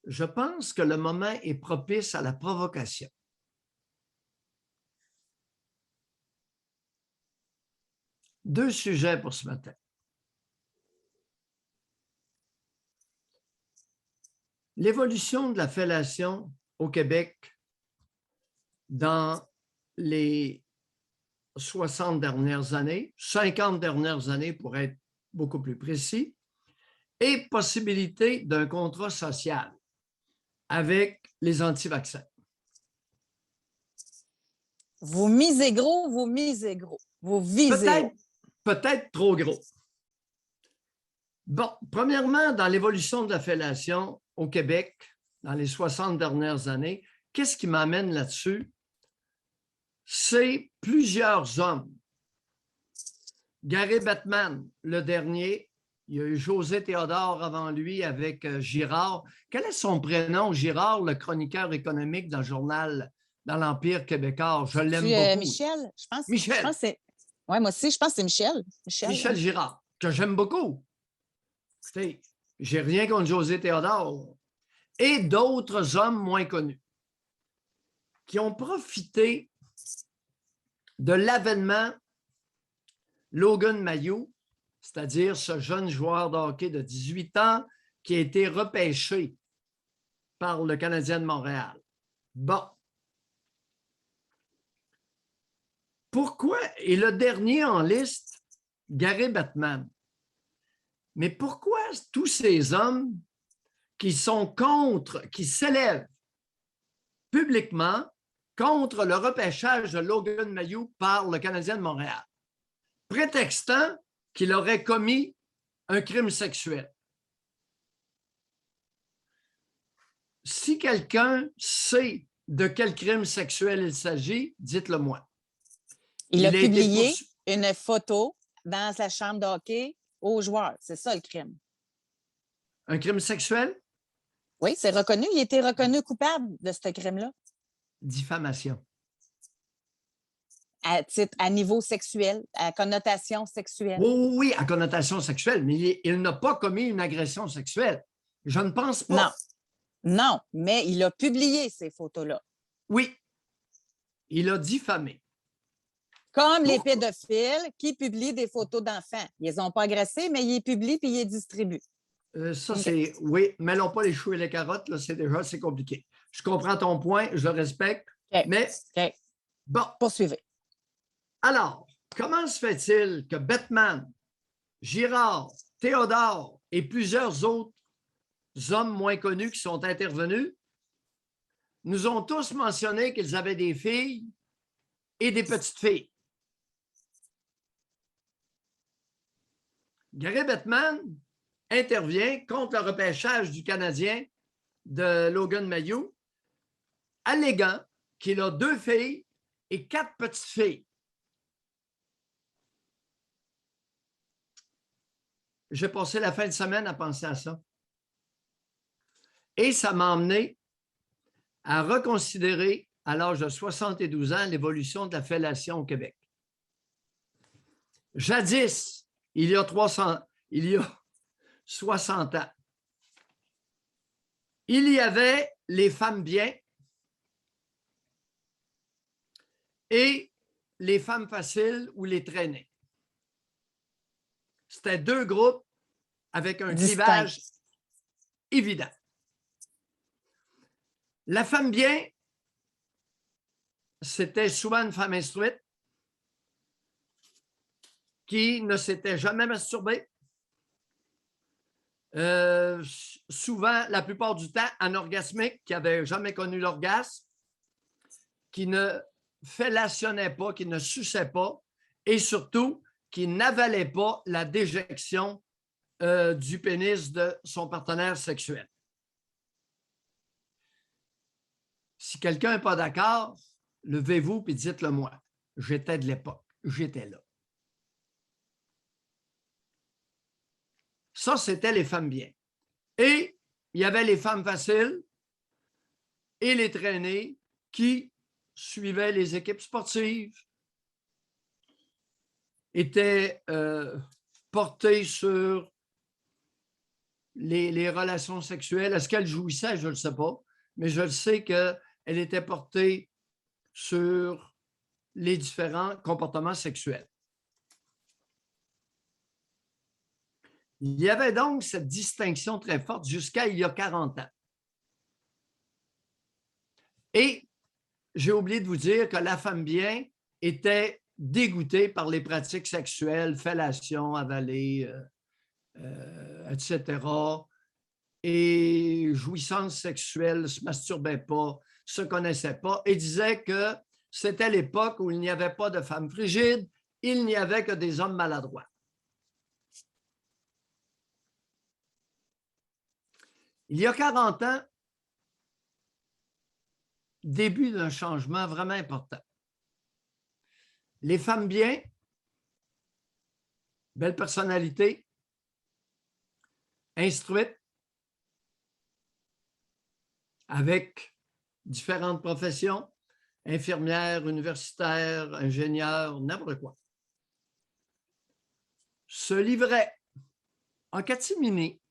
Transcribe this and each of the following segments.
Je pense que le moment est propice à la provocation. Deux sujets pour ce matin. L'évolution de la fellation au Québec dans les 60 dernières années, 50 dernières années pour être beaucoup plus précis, et possibilité d'un contrat social avec les anti-vaccins. Vous misez gros, vous misez gros. Vous visez haut. Peut-être trop gros. Bon, premièrement, dans l'évolution de la fellation au Québec, dans les 60 dernières années, qu'est-ce qui m'amène là-dessus? C'est plusieurs hommes. Gary Bettman, le dernier, il y a eu José Théodore avant lui avec Girard. Quel est son prénom, Girard, le chroniqueur économique dans le journal, dans l'Empire québécois? Je l'aime beaucoup. Michel, Michel. Je pense que c'est... Oui, moi aussi, je pense que c'est Michel. Michel Girard, que j'aime beaucoup. Écoutez, j'ai rien contre José Théodore. Et d'autres hommes moins connus qui ont profité de l'avènement Logan Mailloux, c'est-à-dire ce jeune joueur de hockey de 18 ans qui a été repêché par le Canadien de Montréal. Bon. Pourquoi? Et le dernier en liste, Gary Bettman. Mais pourquoi tous ces hommes qui sont contre, qui s'élèvent publiquement contre le repêchage de Logan Mailloux par le Canadien de Montréal, prétextant qu'il aurait commis un crime sexuel? Si quelqu'un sait de quel crime sexuel il s'agit, dites-le moi. Il a publié une photo dans sa chambre de hockey aux joueurs. C'est ça le crime. Un crime sexuel? Oui, c'est reconnu. Il a été reconnu coupable de ce crime-là. Diffamation. À niveau sexuel, à connotation sexuelle. Oui, à connotation sexuelle, mais il n'a pas commis une agression sexuelle. Je ne pense pas. Non, mais il a publié ces photos-là. Oui, il a diffamé. Comme les pédophiles qui publient des photos d'enfants. Ils les ont pas agressés, mais ils les publient puis ils les distribuent. Ça, c'est... Oui, mêlons pas les choux et les carottes, là, c'est compliqué. Je comprends ton point, je le respecte, mais... Bon. Poursuivez. Alors, comment se fait-il que Bettman, Girard, Théodore et plusieurs autres hommes moins connus qui sont intervenus nous ont tous mentionné qu'ils avaient des filles et des petites filles? Gary Bettman intervient contre le repêchage du Canadien de Logan Mailloux, alléguant qu'il a 2 filles et 4 petites filles. J'ai passé la fin de semaine à penser à ça. Et ça m'a amené à reconsidérer, à l'âge de 72 ans, l'évolution de la fellation au Québec. Jadis, il y a 60 ans, il y avait les femmes bien et les femmes faciles ou les traînées. C'était 2 groupes avec un clivage évident. La femme bien, c'était souvent une femme instruite qui ne s'était jamais masturbée. Souvent, la plupart du temps, anorgasmique, qui n'avait jamais connu l'orgasme, qui ne fellationnait pas, qui ne suçait pas et surtout qui n'avalait pas la déjection du pénis de son partenaire sexuel. Si quelqu'un n'est pas d'accord, levez-vous et dites-le moi. J'étais de l'époque. J'étais là. Ça, c'était les femmes bien. Et il y avait les femmes faciles et les traînées qui suivaient les équipes sportives, étaient portées sur les relations sexuelles. Est-ce qu'elle jouissait? Je ne le sais pas. Mais je le sais qu'elle était portée sur les différents comportements sexuels. Il y avait donc cette distinction très forte jusqu'à il y a 40 ans. Et j'ai oublié de vous dire que la femme bien était dégoûtée par les pratiques sexuelles, fellation, avalée, etc. Et jouissance sexuelle, ne se masturbait pas, se connaissait pas, et disait que c'était l'époque où il n'y avait pas de femmes frigides, il n'y avait que des hommes maladroits. Il y a 40 ans, début d'un changement vraiment important. Les femmes bien, belle personnalité, instruites, avec différentes professions, infirmières, universitaires, ingénieurs, n'importe quoi, se livraient en catimini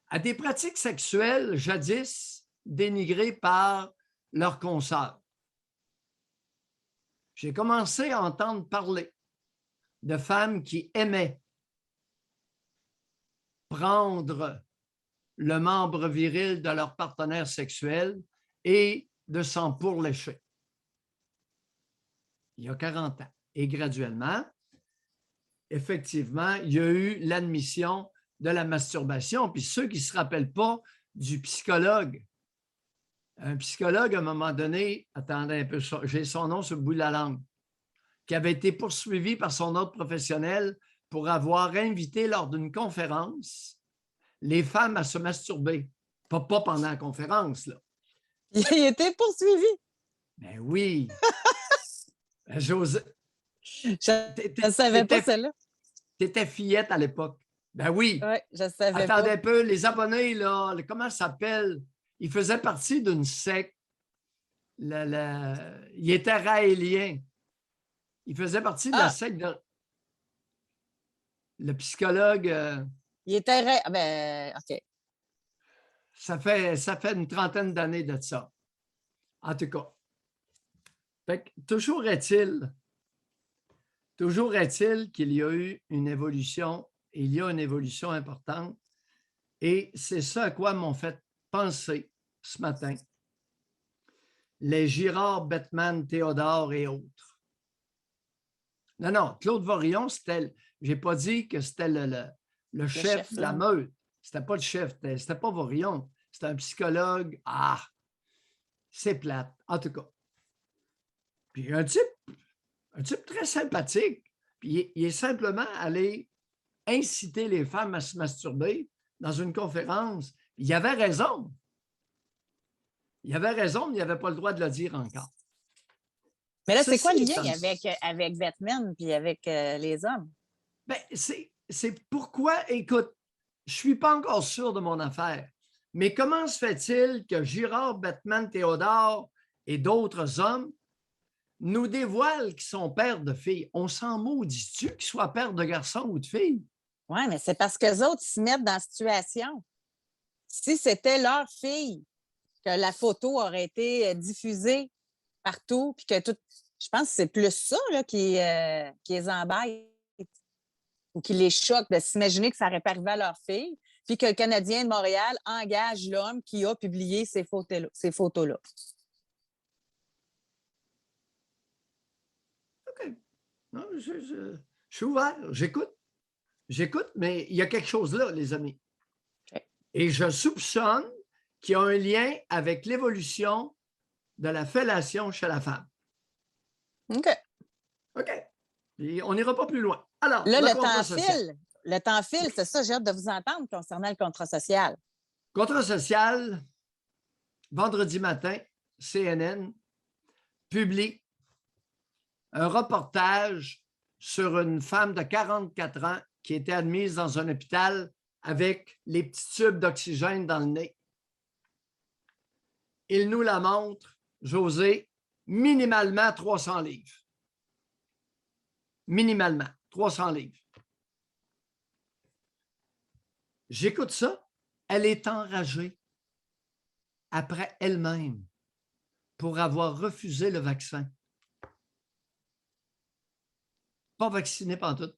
à des pratiques sexuelles jadis dénigrées par leurs consoeurs. J'ai commencé à entendre parler de femmes qui aimaient prendre le membre viril de leur partenaire sexuel et de s'en pourlécher. Il y a 40 ans. Et graduellement, effectivement, il y a eu l'admission de la masturbation. Puis ceux qui ne se rappellent pas du psychologue, un psychologue, à un moment donné, attendez un peu, j'ai son nom sur le bout de la langue, qui avait été poursuivi par son autre professionnel pour avoir invité lors d'une conférence les femmes à se masturber. Pas pendant la conférence, là. Il a été poursuivi. Ben oui. Ben, José. Je ne savais pas celle-là. Tu étais fillette à l'époque. Ben oui. Oui, je savais Attendez pas. un peu, les abonnés, là, comment ça s'appelle? Ils faisaient partie d'une secte. Il était raélien. Il faisait partie de la secte de... Le psychologue... Il était... Ben, OK. Ça fait une trentaine d'années de ça. En tout cas. Fait que, toujours est-il qu'il y a eu une évolution, et il y a une évolution importante. Et c'est ça à quoi m'ont fait penser ce matin les Girard, Bettman, Théodore et autres. Non, Claude Vorillon, c'était, j'ai pas dit que c'était le chef de la meute. C'était pas le chef, c'était pas Vorillon. C'était un psychologue. Ah, c'est plate, en tout cas. Puis un type très sympathique. Puis il est simplement allé inciter les femmes à se masturber dans une conférence. Il avait raison. Il avait raison, mais il n'avait pas le droit de le dire encore. Mais là, c'est quoi le lien avec Batman puis avec les hommes? Ben, c'est pourquoi, écoute, je ne suis pas encore sûr de mon affaire, mais comment se fait-il que Girard, Batman, Théodore et d'autres hommes nous dévoilent qu'ils sont pères de filles? On s'en maudit-tu qu'ils soient pères de garçons ou de filles? Oui, mais c'est parce qu'eux autres se mettent dans la situation. Si c'était leur fille, que la photo aurait été diffusée partout, puis que tout. Je pense que c'est plus ça là, qui les embête ou qui les choque de s'imaginer que ça n'aurait pas arrivé à leur fille, puis que le Canadien de Montréal engage l'homme qui a publié ces photos-là. OK. Non, je suis ouvert, j'écoute, mais il y a quelque chose là, les amis. Okay. Et je soupçonne qu'il y a un lien avec l'évolution de la fellation chez la femme. OK. Et on n'ira pas plus loin. Alors, là, le temps file, c'est ça, j'ai hâte de vous entendre concernant le contrat social. Contrat social, vendredi matin, CNN publie un reportage sur une femme de 44 ans qui était admise dans un hôpital avec les petits tubes d'oxygène dans le nez. Il nous la montre, José, minimalement 300 livres. Minimalement 300 livres. J'écoute ça. Elle est enragée après elle-même pour avoir refusé le vaccin. Pas vaccinée pantoute.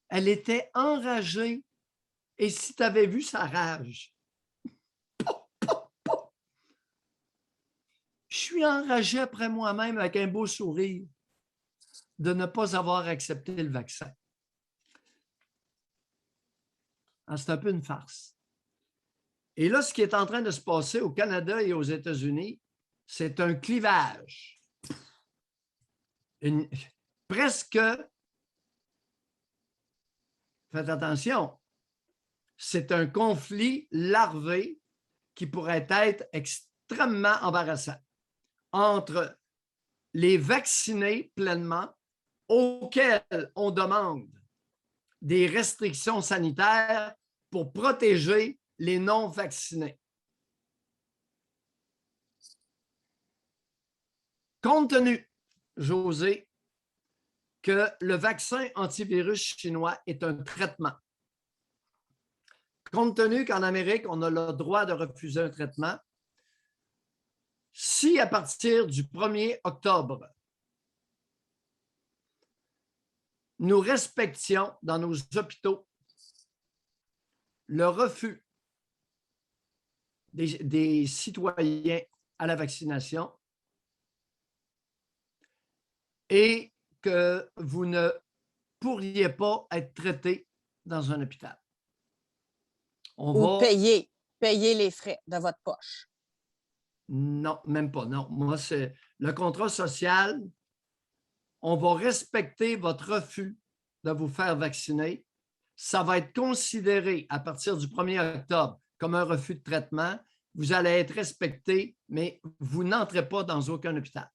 Elle était enragée. Et si tu avais vu sa rage, je suis enragé après moi-même avec un beau sourire de ne pas avoir accepté le vaccin. Ah, c'est un peu une farce. Et là, ce qui est en train de se passer au Canada et aux États-Unis, c'est un clivage. Presque, faites attention, c'est un conflit larvé qui pourrait être extrêmement embarrassant entre les vaccinés pleinement, auxquels on demande des restrictions sanitaires pour protéger les non-vaccinés. Compte tenu, José, que le vaccin antivirus chinois est un traitement, compte tenu qu'en Amérique, on a le droit de refuser un traitement, si à partir du 1er octobre, nous respections dans nos hôpitaux le refus des citoyens à la vaccination et que vous ne pourriez pas être traité dans un hôpital. Ou payer les frais de votre poche. Non, même pas. Non, moi, c'est le contrat social. On va respecter votre refus de vous faire vacciner. Ça va être considéré à partir du 1er octobre comme un refus de traitement. Vous allez être respecté, mais vous n'entrez pas dans aucun hôpital.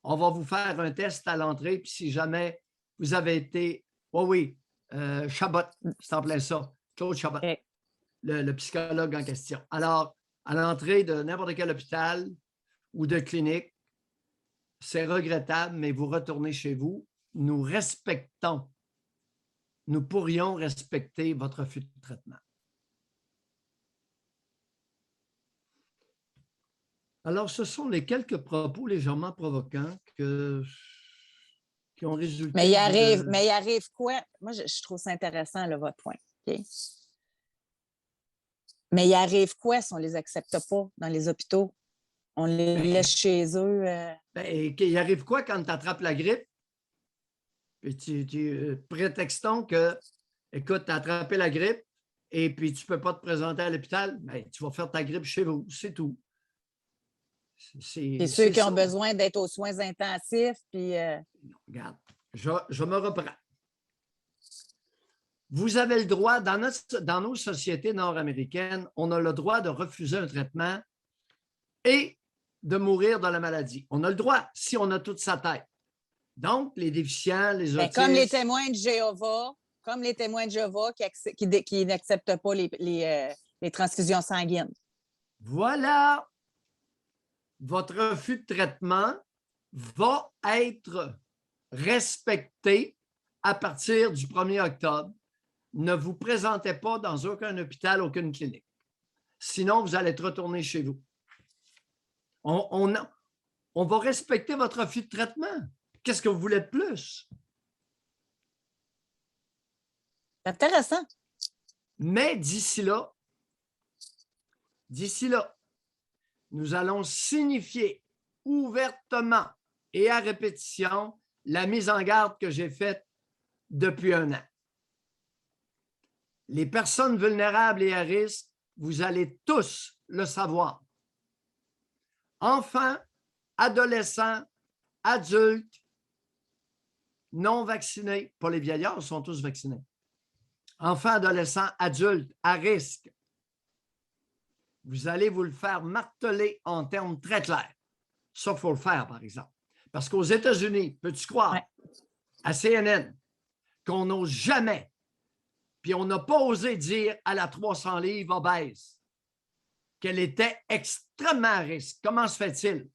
On va vous faire un test à l'entrée, puis si jamais vous avez été... oui, Chabot, c'est en plein ça. Claude Chabot, le psychologue en question. Alors, à l'entrée de n'importe quel hôpital ou de clinique, c'est regrettable, mais vous retournez chez vous. Nous respectons, nous pourrions respecter votre refus de traitement. Alors, ce sont les quelques propos légèrement provoquants qui ont résulté. Mais il arrive quoi? Moi, je trouve ça intéressant, là, votre point. Okay? Mais il arrive quoi si on ne les accepte pas dans les hôpitaux? On les laisse chez eux? Il arrive quoi quand tu attrapes la grippe? Puis prétextons que, écoute, tu as attrapé la grippe et puis tu ne peux pas te présenter à l'hôpital, tu vas faire ta grippe chez vous, c'est tout. C'est ceux qui ont besoin d'être aux soins intensifs. Puis, non, regarde, je me reprends. Vous avez le droit, dans nos sociétés nord-américaines, on a le droit de refuser un traitement et de mourir de la maladie. On a le droit si on a toute sa tête. Donc, les déficients, les autistes... Comme les témoins de Jéhovah, qui n'acceptent pas les transfusions sanguines. Voilà. Votre refus de traitement va être respecté à partir du 1er octobre. Ne vous présentez pas dans aucun hôpital, aucune clinique. Sinon, vous allez être retourné chez vous. On va respecter votre refus de traitement. Qu'est-ce que vous voulez de plus? C'est intéressant. Mais d'ici là, nous allons signifier ouvertement et à répétition la mise en garde que j'ai faite depuis 1 an. Les personnes vulnérables et à risque, vous allez tous le savoir. Enfants, adolescents, adultes, non vaccinés, pas les vieillards, ils sont tous vaccinés. Enfants, adolescents, adultes, à risque. Vous allez vous le faire marteler en termes très clairs. Ça, il faut le faire, par exemple. Parce qu'aux États-Unis, peux-tu croire, à CNN, qu'on n'ose jamais, puis on n'a pas osé dire à la 300 livres obèse qu'elle était extrêmement à risque. Comment se fait-il?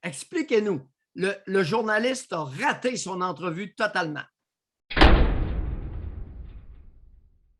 Expliquez-nous. Le journaliste a raté son entrevue totalement.